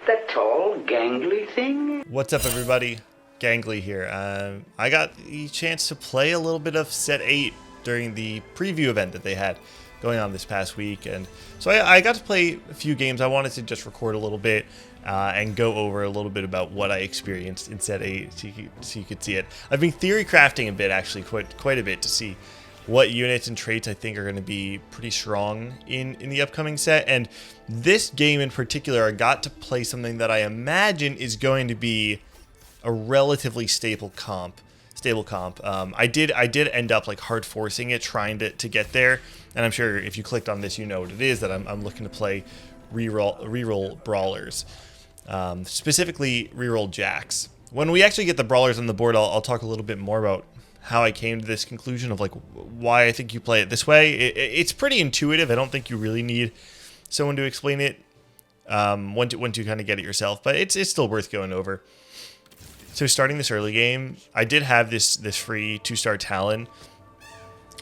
The tall, gangly thing? What's up, everybody? Gangly here. I got the chance to play a little bit of Set 8 during the preview event that they had going on this past week, and so I got to play a few games. I wanted to just record a little bit and go over a little bit about what I experienced in Set 8 so you could see it. I've been theory crafting a bit, actually, quite a bit, to see what units and traits I think are going to be pretty strong in the upcoming set. And this game in particular, I got to play something that I imagine is going to be a relatively stable comp. I did end up like hard forcing it, trying to get there. And I'm sure if you clicked on this, you know what it is, that I'm looking to play reroll Brawlers. Specifically reroll JAX. When we actually get the Brawlers on the board, I'll talk a little bit more about how I came to this conclusion of like why I think you play it this way. It's pretty intuitive. I don't think you really need someone to explain it once you kind of get it yourself, but it's still worth going over. So starting this early game, I did have this free 2-star Talon,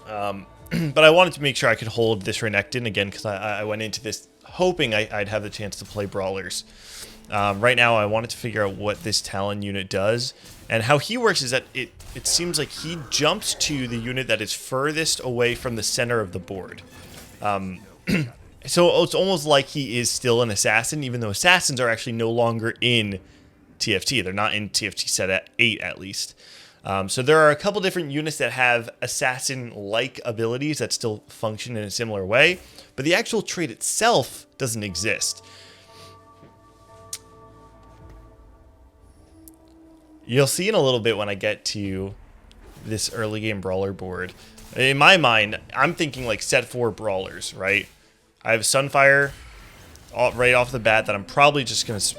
but I wanted to make sure I could hold this Renekton again because I went into this hoping I'd have the chance to play Brawlers. Right now, I wanted to figure out what this Talon unit does, and how he works is that it seems like he jumps to the unit that is furthest away from the center of the board. So it's almost like he is still an assassin, even though assassins are actually no longer in TFT. They're not in TFT Set 8 at least. So there are a couple different units that have assassin-like abilities that still function in a similar way, but the actual trait itself doesn't exist. You'll see in a little bit when I get to this early game Brawler board. In my mind, I'm thinking like Set 4 Brawlers, right? I have Sunfire right off the bat that I'm probably just going to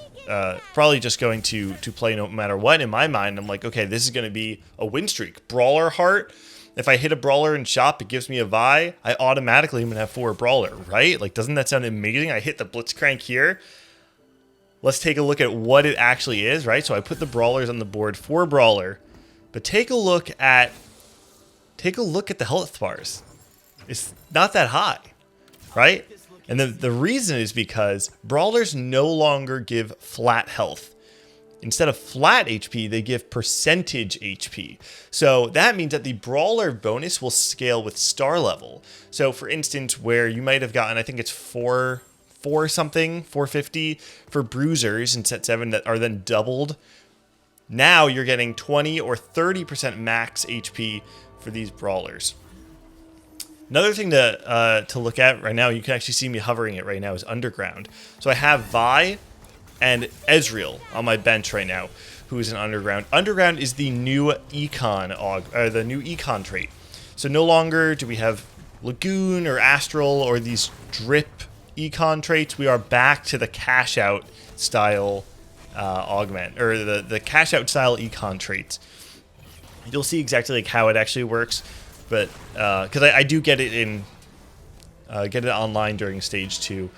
play no matter what. In my mind, I'm like, okay, this is going to be a win streak. Brawler Heart. If I hit a Brawler in shop, it gives me a Vi. I automatically am going to have 4 Brawler, right? Like, doesn't that sound amazing? I hit the Blitzcrank here. Let's take a look at what it actually is, right? So I put the Brawlers on the board for Brawler, but take a look at the health bars. It's not that high, right? And the reason is because Brawlers no longer give flat health. Instead of flat HP, they give percentage HP. So that means that the Brawler bonus will scale with star level. So for instance, where you might have gotten, I think it's 450 for bruisers in Set 7 that are then doubled. Now you're getting 20 or 30% max HP for these Brawlers. Another thing to look at right now, you can actually see me hovering it right now, is Underground. So I have Vi and Ezreal on my bench right now, who is an Underground. Underground is the new Econ trait. So no longer do we have Lagoon or Astral or these drip Econ traits. We are back to the cash out style augment, or the cash out style Econ traits. You'll see exactly like how it actually works, but because I do get it online during stage 2,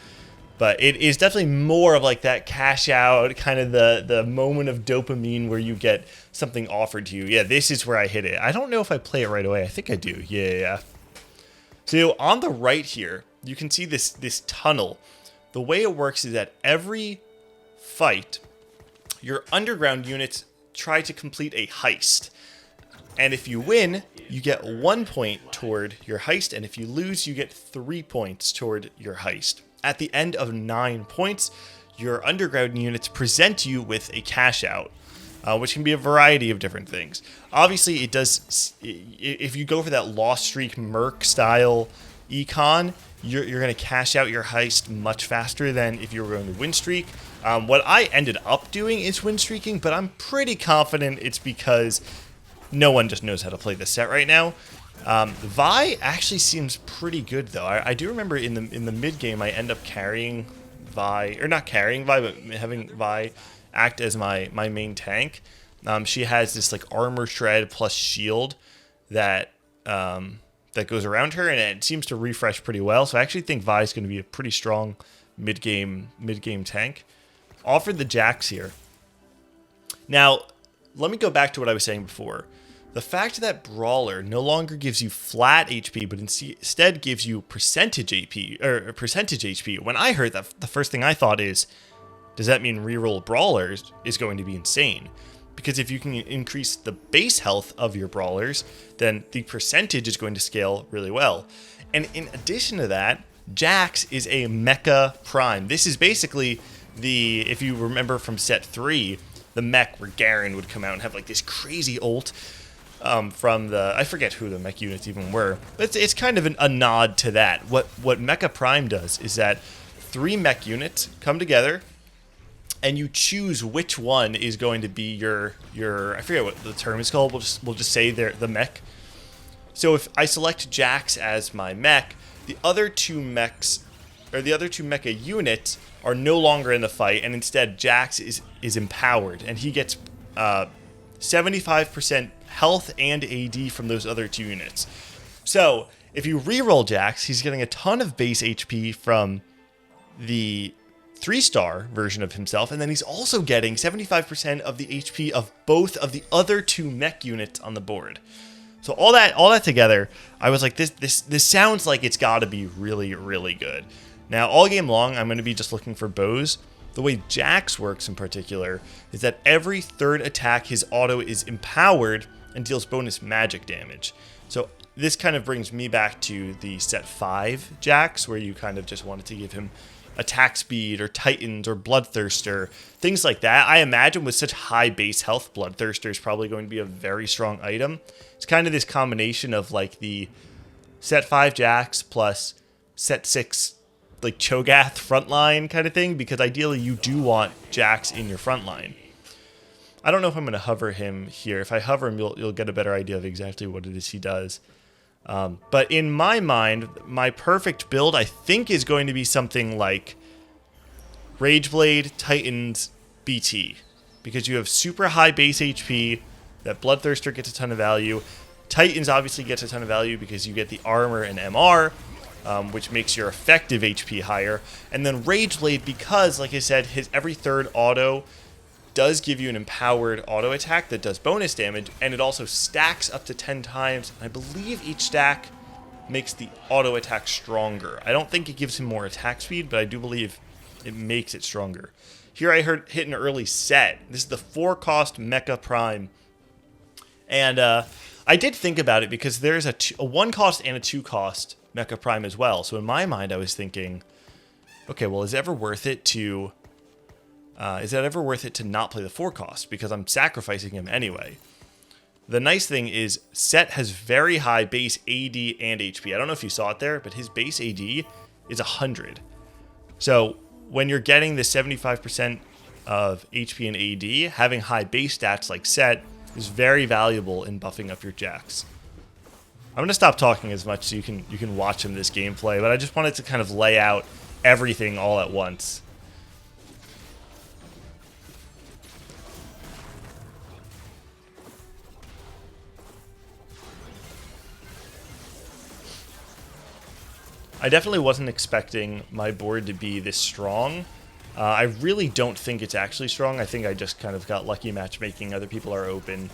but it is definitely more of like that cash out, kind of the moment of dopamine where you get something offered to you. Yeah, this is where I hit it. I don't know if I play it right away. I think I do. Yeah. So on the right here, you can see this tunnel. The way it works is that every fight, your underground units try to complete a heist. And if you win, you get 1 point toward your heist, and if you lose, you get 3 points toward your heist. At the end of 9 points, your underground units present you with a cash out, which can be a variety of different things. Obviously, it does. If you go for that lost streak merc style econ, you're going to cash out your heist much faster than if you were going to win streak. What I ended up doing is win streaking, but I'm pretty confident it's because no one just knows how to play this set right now. Vi actually seems pretty good though. I do remember in the mid game I end up carrying Vi, or not carrying Vi, but having Vi act as my main tank. She has this like armor shred plus shield that goes around her, and it seems to refresh pretty well. So I actually think Vi is going to be a pretty strong mid game tank. Offered the JAX here. Now, let me go back to what I was saying before. The fact that Brawler no longer gives you flat HP, but instead gives you percentage HP, or percentage HP. When I heard that, the first thing I thought is, Does that mean reroll Brawlers is going to be insane? Because if you can increase the base health of your Brawlers, then the percentage is going to scale really well. And in addition to that, JAX is a mecha-prime. This is basically if you remember from set 3, the mech where Garen would come out and have like this crazy ult from I forget who the mech units even were, but it's kind of a nod to that. What mecha-prime does is that 3 mech units come together, and you choose which one is going to be your I forget what the term is called. We'll just say the mech. So if I select JAX as my mech, the other 2 mechs, or the other 2 mecha units, are no longer in the fight, and instead JAX is empowered, and he gets 75% health and AD from those other 2 units. So if you reroll JAX, he's getting a ton of base HP from the 3-star version of himself, and then he's also getting 75% of the HP of both of the other 2 mech units on the board. So all that together, I was like, this sounds like it's got to be really, really good. Now, all game long, I'm going to be just looking for bows. The way JAX works in particular is that every 3rd attack, his auto is empowered and deals bonus magic damage. So this kind of brings me back to the set 5 JAX, where you kind of just wanted to give him attack speed or Titans or Bloodthirster, things like that. I imagine with such high base health, Bloodthirster is probably going to be a very strong item. It's kind of this combination of like the set 5 JAX plus set 6 like Cho'Gath frontline kind of thing, because ideally you do want JAX in your frontline. I don't know if I'm going to hover him here. If I hover him, you'll get a better idea of exactly what it is he does. But in my mind, my perfect build, I think, is going to be something like Rageblade, Titans, BT. Because you have super high base HP, that Bloodthirster gets a ton of value. Titans obviously gets a ton of value because you get the armor and MR, which makes your effective HP higher. And then Rageblade, because, like I said, his every 3rd auto does give you an empowered auto attack that does bonus damage, and it also stacks up to 10 times. I believe each stack makes the auto attack stronger. I don't think it gives him more attack speed, but I do believe it makes it stronger. Here I hit an early set. This is the 4-cost mecha-prime. And I did think about it because there's a 1-cost and a 2-cost mecha-prime as well. So in my mind, I was thinking, okay, well, is it ever worth it to not play the 4-cost? Because I'm sacrificing him anyway. The nice thing is Set has very high base AD and HP. I don't know if you saw it there, but his base AD is 100. So when you're getting the 75% of HP and AD, having high base stats like Set is very valuable in buffing up your JAX. I'm going to stop talking as much so you can watch him this gameplay, but I just wanted to kind of lay out everything all at once. I definitely wasn't expecting my board to be this strong. I really don't think it's actually strong. I think I just kind of got lucky matchmaking. Other people are open.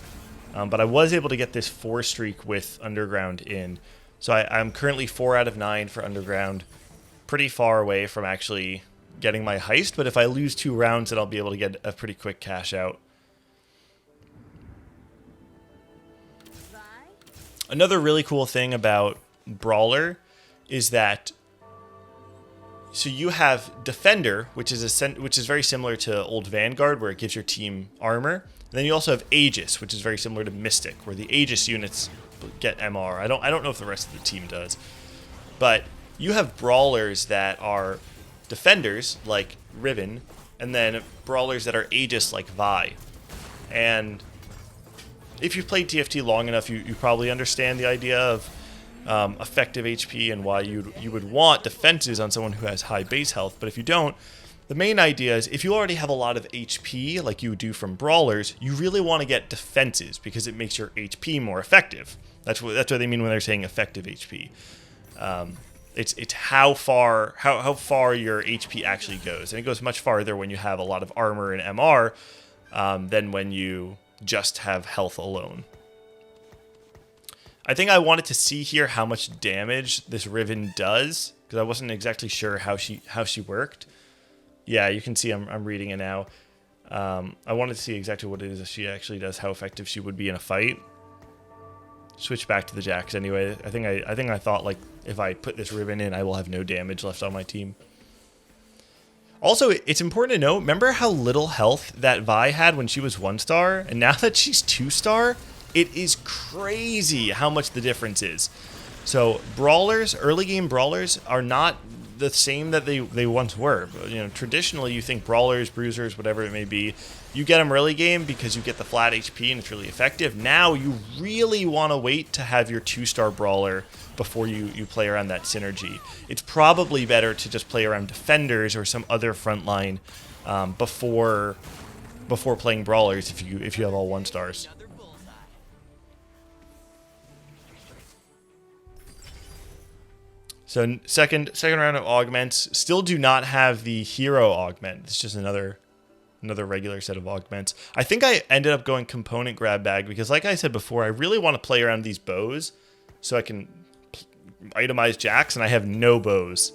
But I was able to get this 4 streak with Underground in. So I'm currently 4 out of 9 for Underground. Pretty far away from actually getting my heist. But if I lose 2 rounds, then I'll be able to get a pretty quick cash out. Another really cool thing about Brawler is that, so you have Defender, which is very similar to old Vanguard, where it gives your team armor. And then you also have Aegis, which is very similar to Mystic, where the Aegis units get MR. I don't know if the rest of the team does, but you have Brawlers that are Defenders like Riven, and then Brawlers that are Aegis like Vi. And if you've played TFT long enough, you probably understand the idea of effective HP and why you would want defenses on someone who has high base health. But if you don't, the main idea is if you already have a lot of HP like you do from Brawlers, you really want to get defenses because it makes your HP more effective. That's what they mean when they're saying effective HP. It's how far your HP actually goes, and it goes much farther when you have a lot of armor and MR than when you just have health alone. I think I wanted to see here how much damage this Riven does, because I wasn't exactly sure how she worked. Yeah, you can see I'm reading it now. I wanted to see exactly what it is that she actually does, how effective she would be in a fight. Switch back to the JAX anyway. I think I thought, like, if I put this ribbon in, I will have no damage left on my team. Also, it's important to note, remember how little health that Vi had when she was 1-star? And now that she's 2-star, it is crazy how much the difference is. So Brawlers, early game Brawlers, are not the same that they once were. You know, traditionally you think Brawlers, Bruisers, whatever it may be, you get them early game because you get the flat HP and it's really effective. Now you really want to wait to have your 2-star Brawler before you play around that synergy. It's probably better to just play around Defenders or some other frontline before playing Brawlers if you have all 1-stars. So second round of augments. Still do not have the hero augment. It's just another regular set of augments. I think I ended up going component grab bag because, like I said before, I really want to play around these bows so I can itemize JAX, and I have no bows.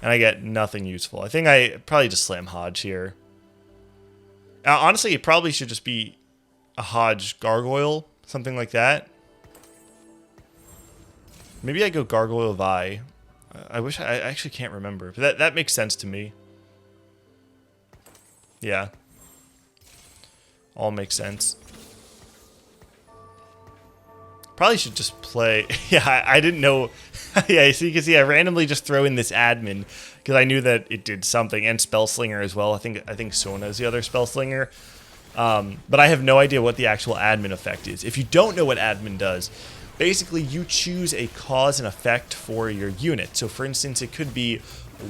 And I get nothing useful. I think I probably just slam Hodge here. Honestly, it probably should just be a Hodge Gargoyle, something like that. Maybe I go Gargoyle Vi. I wish I actually can't remember. But that makes sense to me. Yeah. All makes sense. Probably should just play. Yeah, I didn't know. Yeah, so you can see I randomly just throw in this admin because I knew that it did something, and Spellslinger as well. I think Sona is the other Spellslinger. But I have no idea what the actual admin effect is. If you don't know what admin does, basically you choose a cause and effect for your unit. So for instance, it could be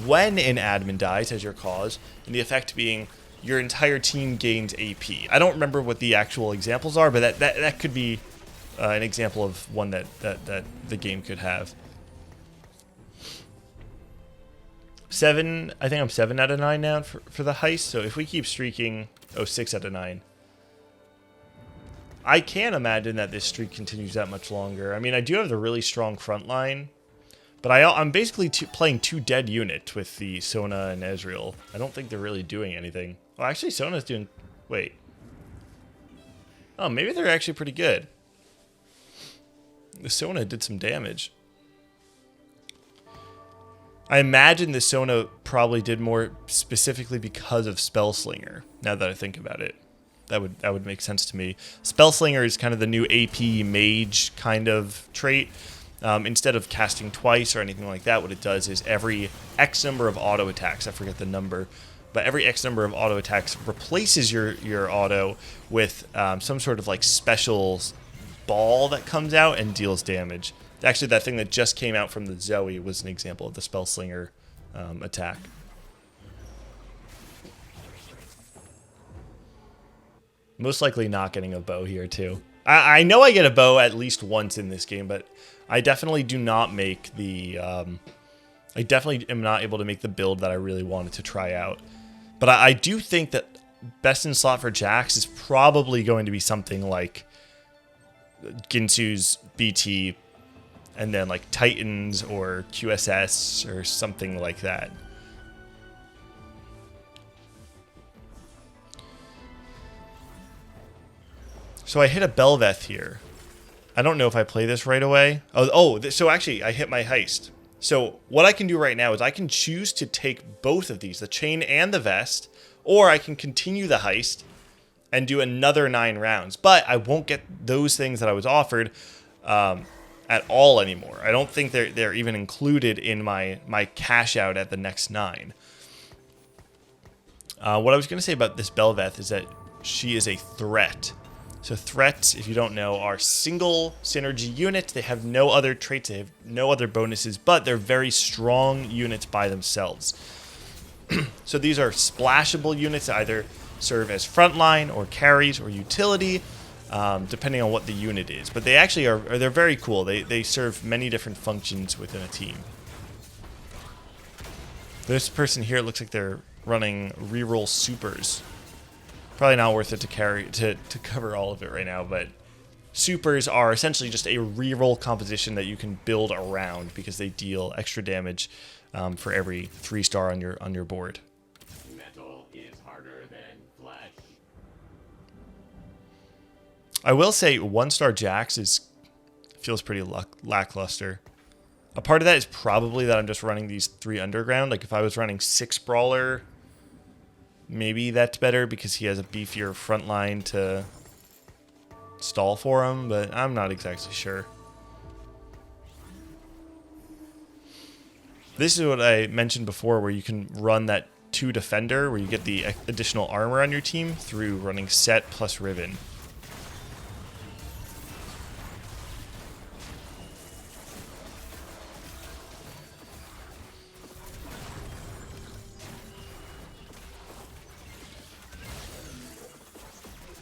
when an admin dies as your cause, and the effect being your entire team gains AP. I don't remember what the actual examples are, but that could be an example of one that the game could have. 7, I think I'm 7 out of 9 now for the heist. So if we keep streaking, 6 out of 9. I can't imagine that this streak continues that much longer. I mean, I do have the really strong front line, but I'm basically playing 2 dead units with the Sona and Ezreal. I don't think they're really doing anything. Well, actually, Sona's doing... Wait. Oh, maybe they're actually pretty good. The Sona did some damage. I imagine the Sona probably did more specifically because of Spellslinger, now that I think about it. That would make sense to me. Spellslinger is kind of the new AP mage kind of trait. Instead of casting twice or anything like that, what it does is every X number of auto attacks, I forget the number, but every X number of auto attacks replaces your auto with some sort of like special ball that comes out and deals damage. Actually, that thing that just came out from the Zoe was an example of the Spellslinger attack. Most likely not getting a bow here, too. I know I get a bow at least once in this game, but I definitely do not make the... I definitely am not able to make the build that I really wanted to try out. But I do think that best in slot for JAX is probably going to be something like Ginsu's BT, and then like Titans or QSS or something like that. So I hit a Belveth here. I don't know if I play this right away. So actually I hit my heist. So what I can do right now is I can choose to take both of these, the chain and the vest, or I can continue the heist and do another 9 rounds. But I won't get those things that I was offered at all anymore. I don't think they're even included in my cash out at the next 9. What I was going to say about this Belveth is that she is a threat. So threats, if you don't know, are single synergy units. They have no other traits, they have no other bonuses, but they're very strong units by themselves. So these are splashable units that either serve as frontline or carries or utility, depending on what the unit is. But they actually they're very cool. They serve many different functions within a team. This person here, it looks like they're running reroll supers. Probably not worth it to cover all of it right now, but supers are essentially just a reroll composition that you can build around because they deal extra damage for every 3-star on your board. Metal is harder than flesh. I will say 1-star JAX feels pretty lackluster. A part of that is probably that I'm just running these 3 underground. Like if I was running 6 Brawler, maybe that's better because he has a beefier front line to stall for him, but I'm not exactly sure. This is what I mentioned before, where you can run that 2 defender, where you get the additional armor on your team through running Set plus Ribbon.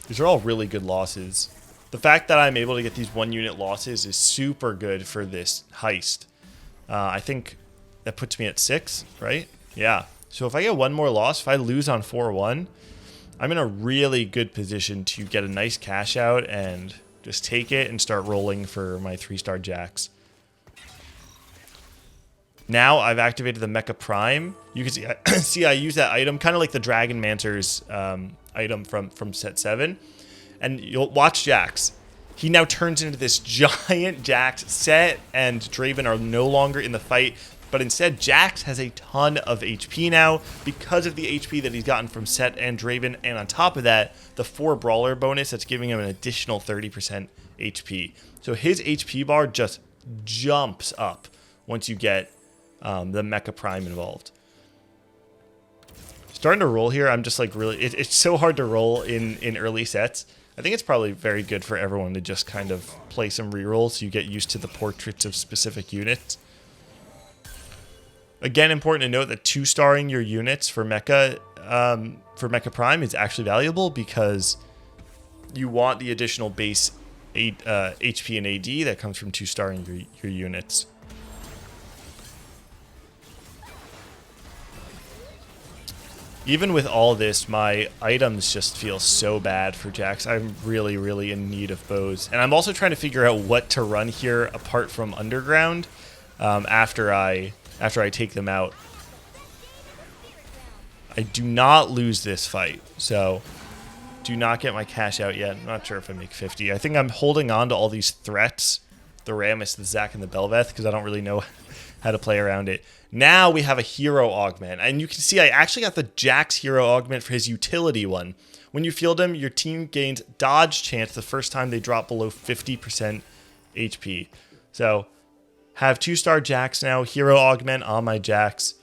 These are all really good losses. The fact that I'm able to get these 1-unit losses is super good for this heist. I think that puts me at 6, right? Yeah. So if I get 1 more loss, if I lose on 4-1, I'm in a really good position to get a nice cash out and just take it and start rolling for my 3-star JAX. Now I've activated the mecha-prime. You can see, I use that item, kind of like the Dragon Mancer's item from set 7. And you'll watch JAX. He now turns into this giant JAX. Set and Draven are no longer in the fight, but instead JAX has a ton of HP now because of the HP that he's gotten from Set and Draven, and on top of that, the 4 Brawler bonus that's giving him an additional 30% HP. So his HP bar just jumps up once you get the mecha-prime involved. Starting to roll here, I'm just like really, it's so hard to roll in early sets. I think it's probably very good for everyone to just kind of play some rerolls so you get used to the portraits of specific units. Again, important to note that 2-starring your units for mecha-prime is actually valuable because you want the additional base HP and AD that comes from 2-starring your units. Even with all this, my items just feel so bad for JAX. I'm really, really in need of bows. And I'm also trying to figure out what to run here apart from underground after I take them out. I do not lose this fight, so do not get my cash out yet. I'm not sure if I make 50. I think I'm holding on to all these threats, the Rammus, the Zac, and the Belveth, because I don't really know how to play around it. Now we have a Hero Augment, and you can see I actually got the JAX Hero Augment for his utility one. When you field him, your team gains dodge chance the first time they drop below 50% HP. So, have 2-star JAX now, Hero Augment on my JAX.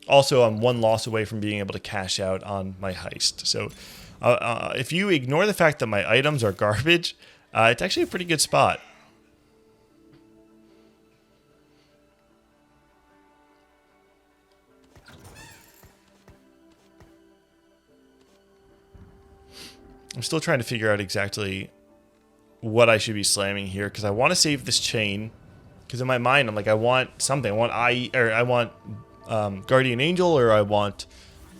Also, I'm 1 loss away from being able to cash out on my heist. So, if you ignore the fact that my items are garbage, it's actually a pretty good spot. I'm still trying to figure out exactly what I should be slamming here because I want to save this chain. Because in my mind, I'm like, I want something. I want Guardian Angel, or I want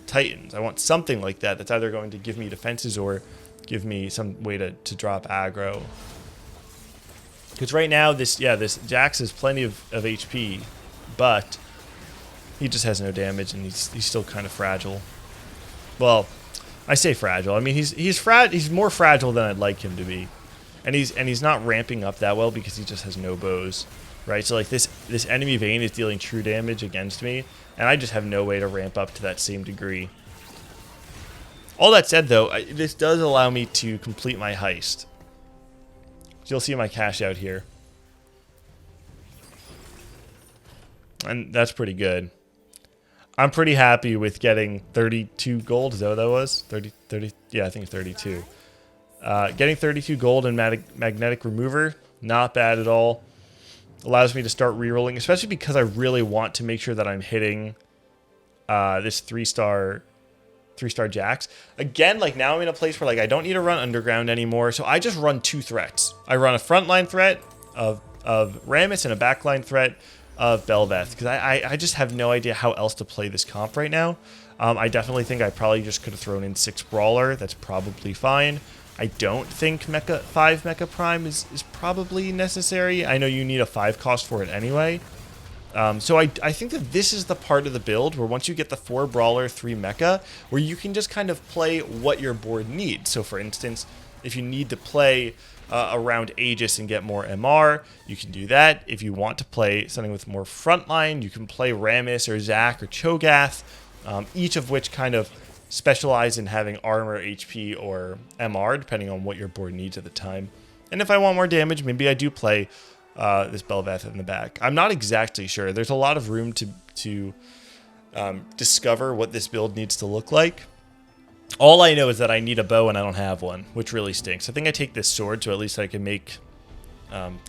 Titans. I want something like that that's either going to give me defenses or give me some way to drop aggro. Because right now, this JAX has plenty of HP, but he just has no damage, and he's still kind of fragile. Well, I say fragile. I mean, he's more fragile than I'd like him to be, and he's not ramping up that well because he just has no bows, right? So like this enemy Vayne is dealing true damage against me, and I just have no way to ramp up to that same degree. All that said, though, this does allow me to complete my heist. So you'll see my cash out here, and that's pretty good. I'm pretty happy with getting 32 gold. Is that what that was? 30, yeah, I think 32. Getting 32 gold and magnetic remover, not bad at all. Allows me to start rerolling, especially because I really want to make sure that I'm hitting this 3-star JAX. Again, like now I'm in a place where like I don't need to run underground anymore, so I just run 2 threats. I run a frontline threat of Rammus and a backline threat of Belveth, because I just have no idea how else to play this comp right now. I definitely think I probably just could have thrown in 6 Brawler. That's probably fine. I don't think 5 mecha-prime is probably necessary. I know you need a 5 cost for it anyway. So I think that this is the part of the build where once you get the 4 Brawler, 3 Mecha, where you can just kind of play what your board needs. So for instance, if you need to play around Aegis and get more MR, you can do that. If you want to play something with more frontline, you can play Rammus or Zac or Cho'Gath, each of which kind of specialize in having armor, HP, or MR, depending on what your board needs at the time. And if I want more damage, maybe I do play this Bel'Veth in the back. I'm not exactly sure. There's a lot of room to discover what this build needs to look like. All I know is that I need a bow and I don't have one, which really stinks. I think I take this sword so at least I can make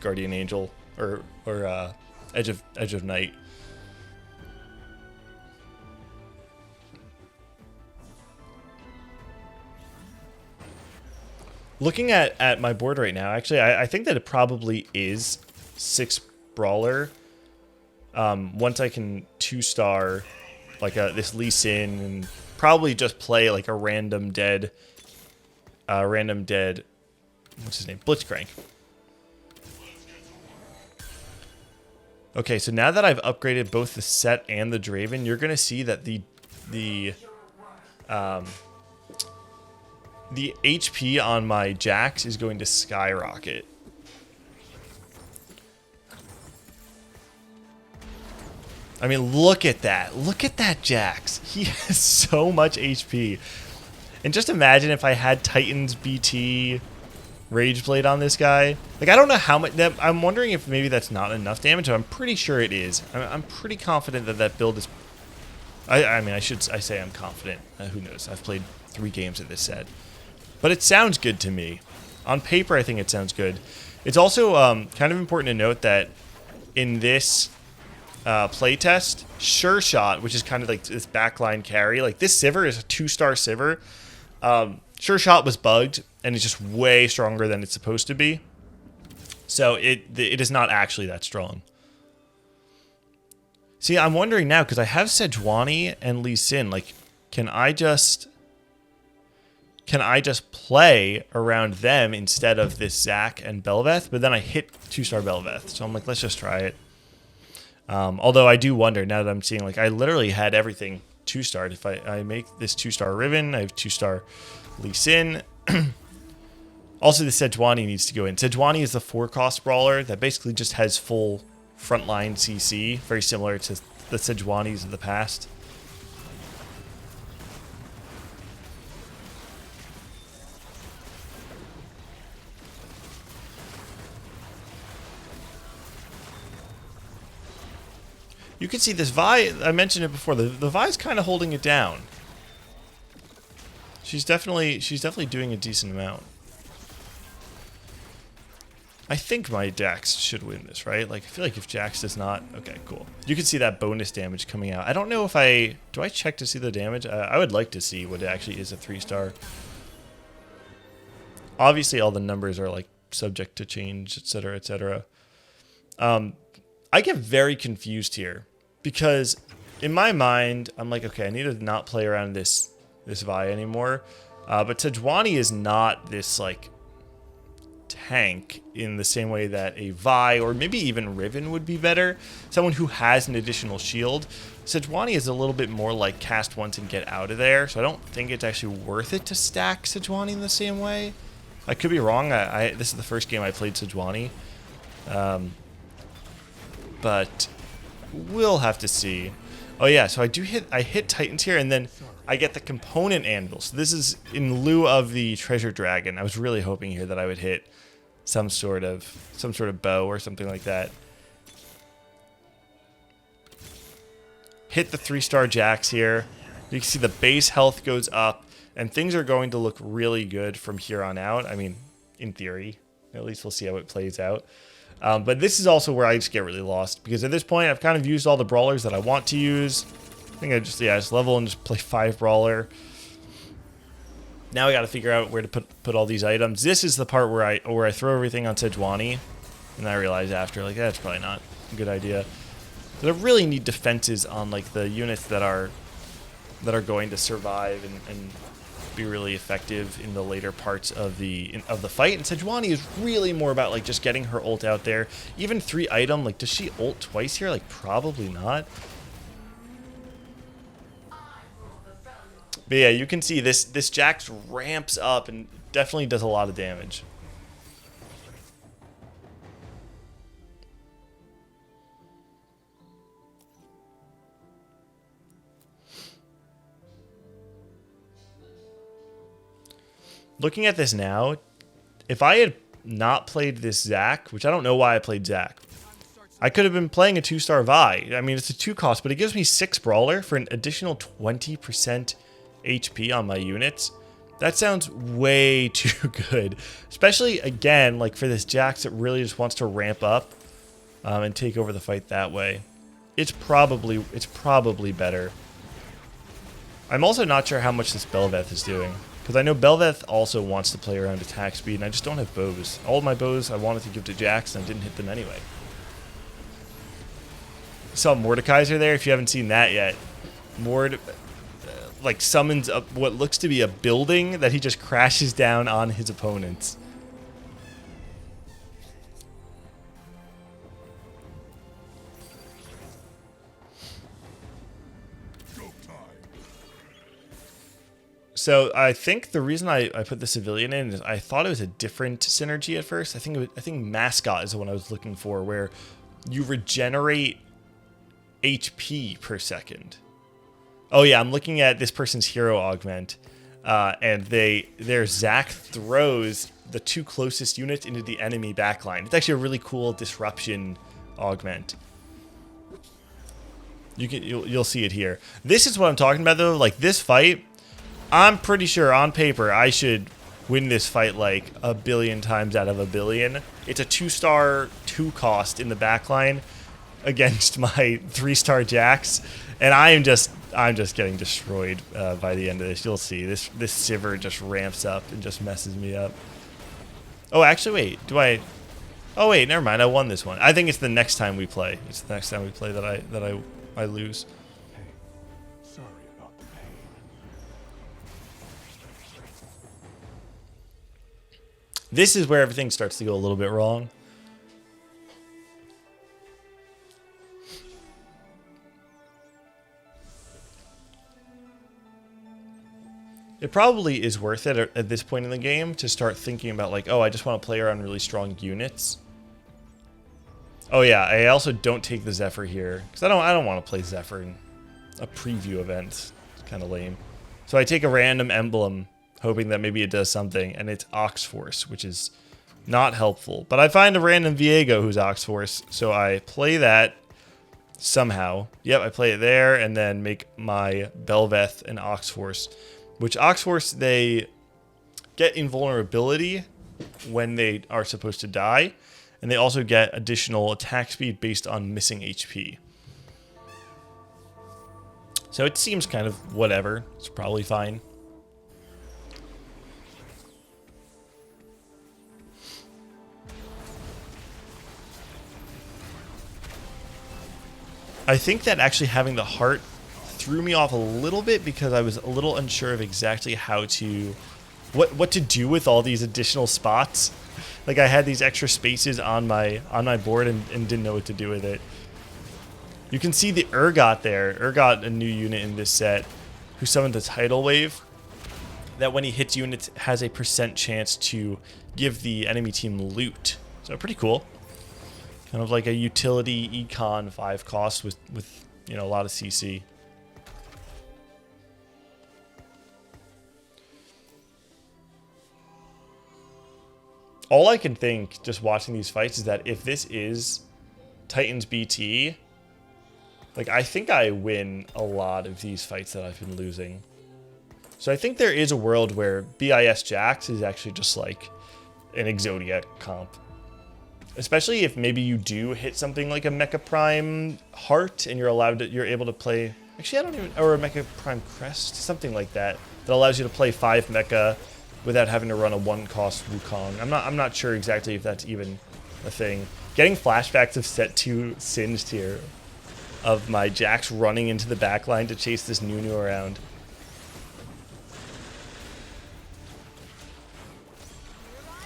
Guardian Angel or Edge of Night. Looking at my board right now, actually, I think that it probably is 6 Brawler. Once I can 2-star like this Lee Sin and probably just play like a random dead, what's his name? Blitzcrank. Okay, so now that I've upgraded both the Set and the Draven, you're gonna see that the HP on my JAX is going to skyrocket. I mean, look at that. Look at that JAX. He has so much HP. And just imagine if I had Titan's BT Rageblade on this guy. Like, I don't know how much... I'm wondering if maybe that's not enough damage. I'm pretty sure it is. I'm pretty confident that that build is... I mean, I say I'm confident. Who knows? I've played 3 games of this set. But it sounds good to me. On paper, I think it sounds good. It's also kind of important to note that in this playtest, Sure Shot, which is kind of like this backline carry, like this Sivir is a 2-star Sivir. Sure Shot was bugged, and it's just way stronger than it's supposed to be. So it is not actually that strong. See, I'm wondering now, because I have Sejuani and Lee Sin, like, can I just play around them instead of this Zac and Bel'Veth? But then I hit 2-star Bel'Veth, so I'm like, let's just try it. Although I do wonder, now that I'm seeing, like, I literally had everything 2-starred. If I make this 2-star Riven, I have 2-star Lee Sin. Also, the Sejuani needs to go in. Sejuani is the 4-cost brawler that basically just has full frontline CC, very similar to the Sejuanis of the past. You can see this Vi, I mentioned it before, the Vi's kind of holding it down. She's definitely doing a decent amount. I think my JAX should win this, right? Like, I feel like if JAX does not... Okay, cool. You can see that bonus damage coming out. I don't know if do I check to see the damage? I would like to see what it actually is a 3-star. Obviously, all the numbers are, like, subject to change, etc., etc. I get very confused here because in my mind, I'm like, okay, I need to not play around this Vi anymore. But Sejuani is not this, like, tank in the same way that a Vi or maybe even Riven would be better. Someone who has an additional shield. Sejuani is a little bit more like cast once and get out of there, so I don't think it's actually worth it to stack Sejuani in the same way. I could be wrong. This is the first game I played Sejuani. But we'll have to see. Oh yeah, so I hit Titans here, and then I get the component anvil. So this is in lieu of the treasure dragon. I was really hoping here that I would hit some sort of bow or something like that. Hit the 3-star JAX here. You can see the base health goes up, and things are going to look really good from here on out. I mean, in theory, at least we'll see how it plays out. But this is also where I just get really lost, because at this point I've kind of used all the brawlers that I want to use. I think I just level and just play 5 brawler. Now I got to figure out where to put all these items. This is the part where I throw everything on Sejuani, and I realize after, like, that's probably not a good idea. But I really need defenses on, like, the units that are going to survive and be really effective in the later parts of the fight. And Sejuani is really more about like just getting her ult out there. Even 3 item, like does she ult twice here? Like probably not. But yeah, you can see this JAX ramps up and definitely does a lot of damage. Looking at this now, if I had not played this Zac, which I don't know why I played Zac, I could have been playing a 2-star Vi. I mean, it's a 2 cost, but it gives me 6 Brawler for an additional 20% HP on my units. That sounds way too good. Especially, again, like for this JAX that really just wants to ramp up and take over the fight that way. It's probably better. I'm also not sure how much this Bel'Veth is doing. Because I know Bel'Veth also wants to play around attack speed, and I just don't have bows. All of my bows I wanted to give to JAX, and I didn't hit them anyway. Saw Mordekaiser there, if you haven't seen that yet. Mord, like, summons up what looks to be a building that he just crashes down on his opponents. So I think the reason I put the civilian in is I thought it was a different synergy at first. I think mascot is the one I was looking for, where you regenerate HP per second. Oh yeah, I'm looking at this person's Hero Augment, and their Zac throws the 2 closest units into the enemy backline. It's actually a really cool disruption augment. You'll see it here. This is what I'm talking about though. Like this fight, I'm pretty sure on paper I should win this fight like a billion times out of a billion. It's a 2-star 2 cost in the backline against my 3-star JAX, and I'm just getting destroyed by the end of this. You'll see this Sivir just ramps up and just messes me up. Oh, actually, wait. Do I? Oh wait, never mind. I won this one. I think it's the next time we play. It's the next time we play that I lose. This is where everything starts to go a little bit wrong. It probably is worth it at this point in the game to start thinking about like, oh, I just want to play around really strong units. Oh yeah, I also don't take the Zephyr here because I don't want to play Zephyr in a preview event. It's kind of lame. So I take a random emblem, hoping that maybe it does something, and it's Ox Force, which is not helpful. But I find a random Viego who's Ox Force, so I play that somehow. Yep, I play it there, and then make my Bel'Veth an Ox Force, which Ox Force, they get invulnerability when they are supposed to die, and they also get additional attack speed based on missing HP. So it seems kind of whatever. It's probably fine. I think that actually having the heart threw me off a little bit because I was a little unsure of exactly how to, what to do with all these additional spots. Like I had these extra spaces on my board and didn't know what to do with it. You can see the Urgot there. Urgot, a new unit in this set, who summoned the Tidal Wave, that when he hits units has a % chance to give the enemy team loot. So pretty cool. Kind of like a utility econ 5 cost with you know, a lot of CC. All I can think just watching these fights is that if this is Titans BT, like I think I win a lot of these fights that I've been losing. So I think there is a world where BIS JAX is actually just like an Exodia comp. Especially if maybe you do hit something like a mecha-prime heart and you're able to play, actually I don't even, or a mecha-prime crest, something like that, that allows you to play 5 mecha without having to run a 1-cost Wukong. I'm not sure exactly if that's even a thing. Getting flashbacks of set 2 Singed here, of my JAX running into the backline to chase this Nunu around.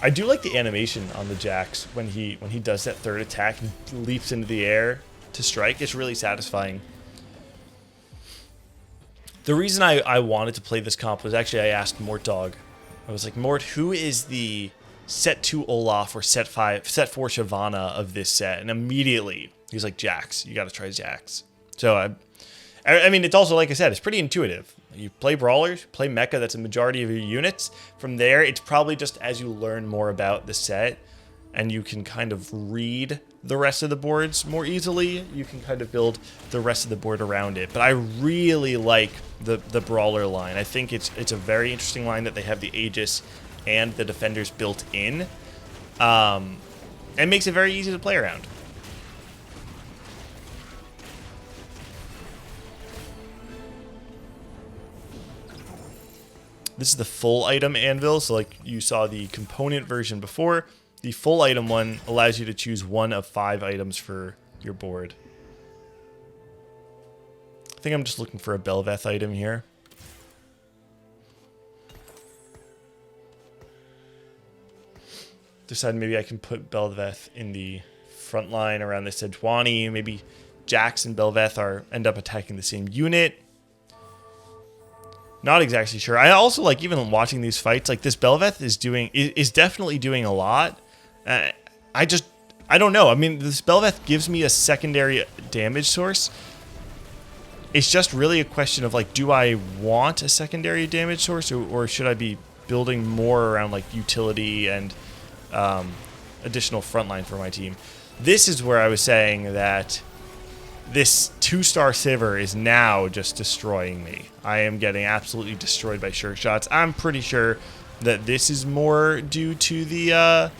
I do like the animation on the JAX when he does that third attack and leaps into the air to strike. It's really satisfying. The reason I wanted to play this comp was actually I asked Mort Dog. I was like, Mort, who is the set 2 Olaf or set 4 Shyvana of this set? And immediately he's like, JAX. You got to try JAX. So I mean, it's also, like I said, it's pretty intuitive. You play Brawlers, play Mecha, that's a majority of your units. From there, it's probably just as you learn more about the set and you can kind of read the rest of the boards more easily, you can kind of build the rest of the board around it. But I really like the Brawler line. I think it's a very interesting line that they have the Aegis and the Defenders built in. And makes it very easy to play around. This is the full item anvil, so like you saw the component version before, the full item one allows you to choose one of 5 items for your board. I think I'm just looking for a Belveth item here. Decide maybe I can put Belveth in the front line around this Sejuani. Maybe JAX and Belveth end up attacking the same unit. Not exactly sure. I also like, even watching these fights, like this Belveth is definitely doing a lot. I don't know. I mean, this Belveth gives me a secondary damage source. It's just really a question of like, do I want a secondary damage source or should I be building more around like utility and additional frontline for my team? This is where I was saying that this 2-star Sivir is now just destroying me. I am getting absolutely destroyed by sure shots. I'm pretty sure that this is more due to the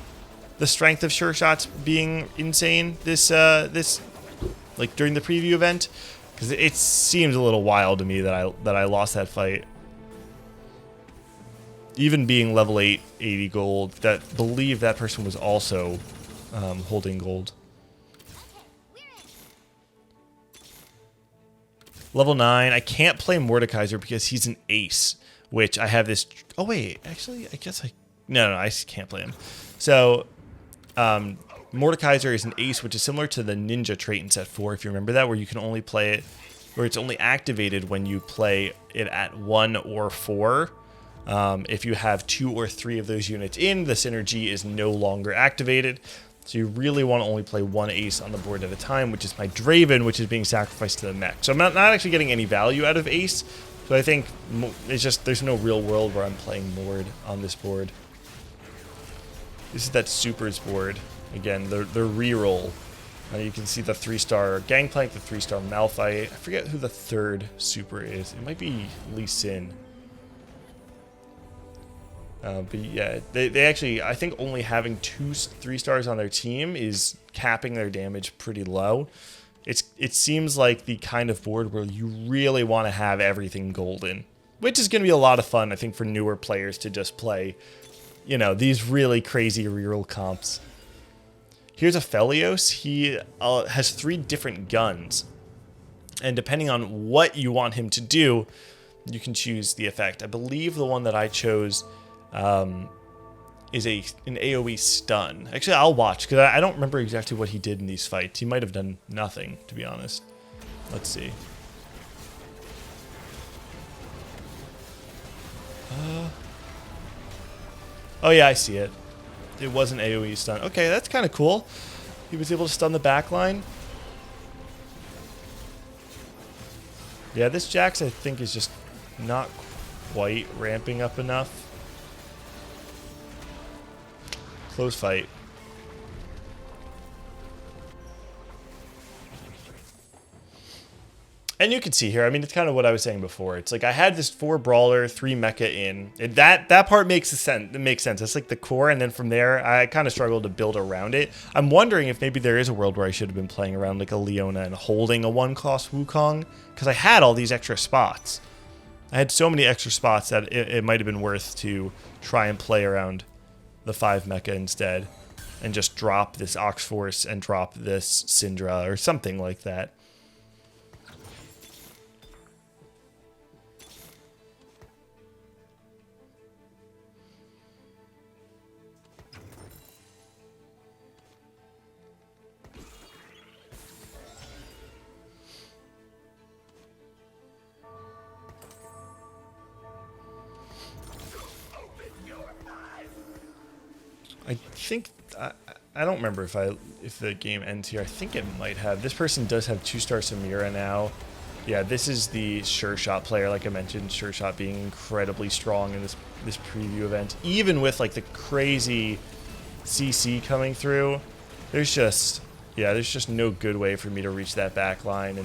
strength of sure shots being insane this like during the preview event, because it seems a little wild to me that I lost that fight. Even being level 8, 80 gold, that believe that person was also holding gold. Level 9, I can't play Mordekaiser because he's an ace, which I have this... Oh, wait, actually, I guess I... No, I can't play him. So, Mordekaiser is an ace, which is similar to the ninja trait in set 4, if you remember that, where you can only play it... Where it's only activated when you play it at 1 or 4. If you have 2 or 3 of those units in, the synergy is no longer activated. So you really want to only play 1 ace on the board at a time, which is my Draven, which is being sacrificed to the mech. So I'm not actually getting any value out of ace. So I think it's just, there's no real world where I'm playing Mord on this board. This is that supers board. Again, the reroll. You can see the 3-star Gangplank, the 3-star Malphite. I forget who the 3rd super is. It might be Lee Sin. But yeah, they actually, I think only having 2 3-stars on their team is capping their damage pretty low. It seems like the kind of board where you really want to have everything golden, which is going to be a lot of fun, I think, for newer players to just play, you know, these really crazy reroll comps. Here's a Felios. He has 3 different guns, and depending on what you want him to do, you can choose the effect. I believe the one that I chose is an AoE stun. Actually, I'll watch, because I don't remember exactly what he did in these fights. He might have done nothing, to be honest. Let's see. Oh yeah, I see it. It was an AoE stun. Okay, that's kind of cool. He was able to stun the backline. Yeah, this JAX, I think, is just not quite ramping up enough. Close fight. And you can see here, I mean, it's kind of what I was saying before. It's like I had this 4 brawler, 3 mecha in. That part makes sense. It makes sense. That's like the core, and then from there, I kind of struggled to build around it. I'm wondering if maybe there is a world where I should have been playing around like a Leona and holding a 1-cost Wukong, because I had all these extra spots. I had so many extra spots that it might have been worth to try and play around the 5 mecha instead, and just drop this Ox Force and drop this Syndra or something like that. I think I don't remember if the game ends here. I think it might have. This person does have 2-star Samira now. Yeah, this is the Sure Shot player, like I mentioned. Sure Shot being incredibly strong in this preview event, even with like the crazy CC coming through. There's just no good way for me to reach that back line,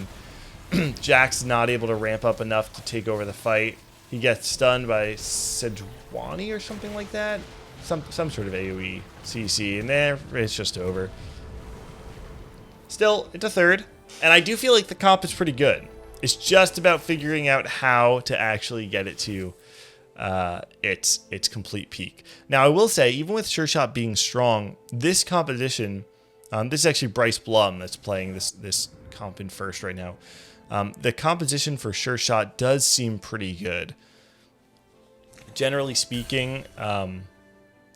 and JAX not able to ramp up enough to take over the fight. He gets stunned by Sejuani or something like that. Some sort of AoE CC, and there it's just over. Still, it's a third, and I do feel like the comp is pretty good. It's just about figuring out how to actually get it to its complete peak. Now, I will say, even with Sure Shot being strong, this competition, this is actually Bryce Blum that's playing this comp in first right now. The composition for Sure Shot does seem pretty good. Generally speaking,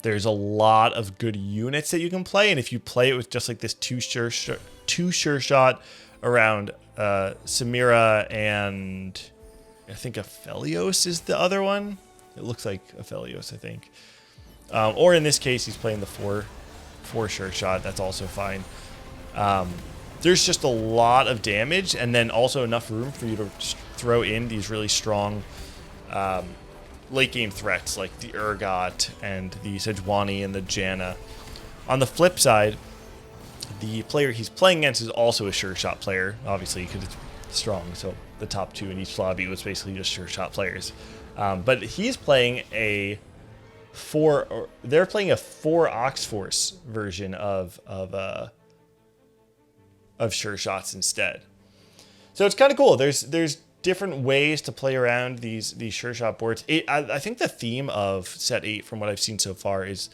there's a lot of good units that you can play, and if you play it with just like this two sure shot around Samira and I think Aphelios is the other one. It looks like Aphelios, I think. Or in this case, he's playing the four sure shot. That's also fine. There's just a lot of damage, and then also enough room for you to throw in these really strong late game threats like the Urgot and the Sejuani and the Janna. On the flip side, the player he's playing against is also a Sure Shot player, obviously, because it's strong. So the top 2 in each lobby was basically just Sure Shot players. But he's playing they're playing a 4 Ox Force version of Sure Shots instead. So it's kind of cool. There's different ways to play around these Sure Shot boards. I think the theme of set 8, from what I've seen so far, is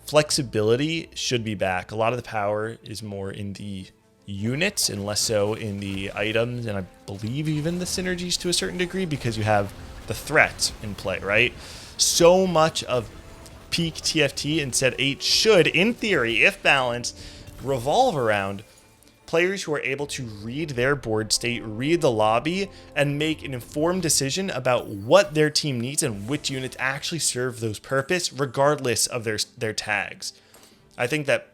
flexibility should be back. A lot of the power is more in the units and less so in the items, and I believe even the synergies to a certain degree, because you have the threats in play, right? So much of peak TFT in set 8 should, in theory, if balanced, revolve around players who are able to read their board state, read the lobby, and make an informed decision about what their team needs and which units actually serve those purpose, regardless of their tags. I think that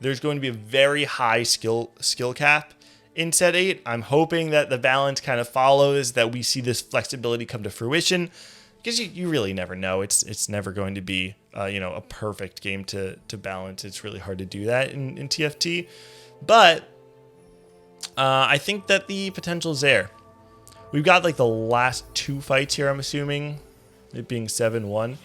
there's going to be a very high skill cap in set 8. I'm hoping that the balance kind of follows, that we see this flexibility come to fruition, because you really never know. It's never going to be a perfect game to balance. It's really hard to do that in TFT, but I think that the potential is there. We've got like the last 2 fights here, I'm assuming, it being 7-1.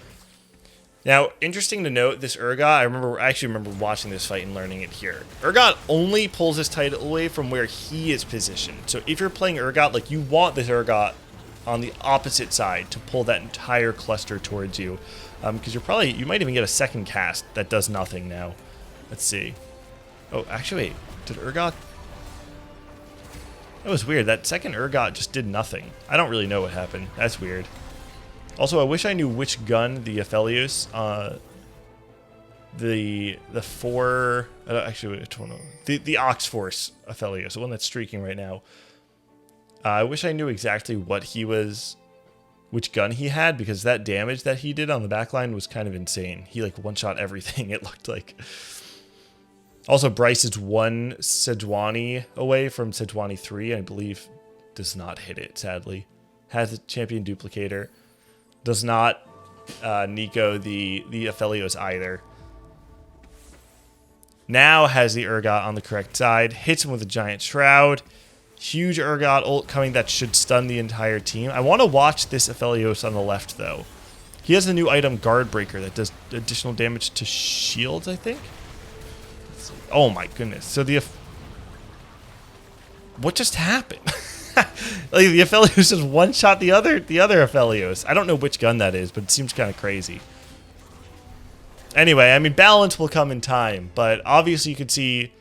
Now, interesting to note, this Urgot, I actually remember watching this fight and learning it here. Urgot only pulls his title away from where he is positioned. So if you're playing Urgot, like, you want this Urgot on the opposite side to pull that entire cluster towards you. Because you might even get a second cast that does nothing now. Let's see. Oh, actually, wait, did Urgot... That was weird. That second Urgot just did nothing. I don't really know what happened. That's weird. Also, I wish I knew which gun the Aphelios, the Ox Force Aphelios, the one that's streaking right now. I wish I knew exactly which gun he had, because that damage that he did on the backline was kind of insane. He like one-shot everything, it looked like. Also, Bryce is 1 Sejuani away from Sejuani 3, I believe. Does not hit it, sadly. Has a champion duplicator. Does not Nico the Aphelios either. Now has the Urgot on the correct side. Hits him with a giant shroud. Huge Urgot ult coming that should stun the entire team. I want to watch this Aphelios on the left, though. He has the new item Guard Breaker that does additional damage to shields, I think. Oh my goodness. So what just happened? Like, the Aphelios just one-shot the other Aphelios. I don't know which gun that is, but it seems kind of crazy. Anyway, I mean, balance will come in time, but obviously you can see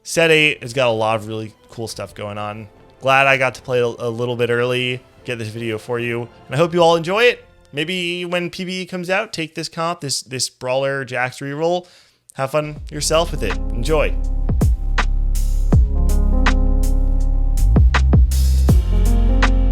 set 8 has got a lot of really cool stuff going on. Glad I got to play a little bit early, get this video for you, and I hope you all enjoy it. Maybe when PvE comes out, take this comp, this Brawler JAX reroll. Have fun yourself with it. Enjoy.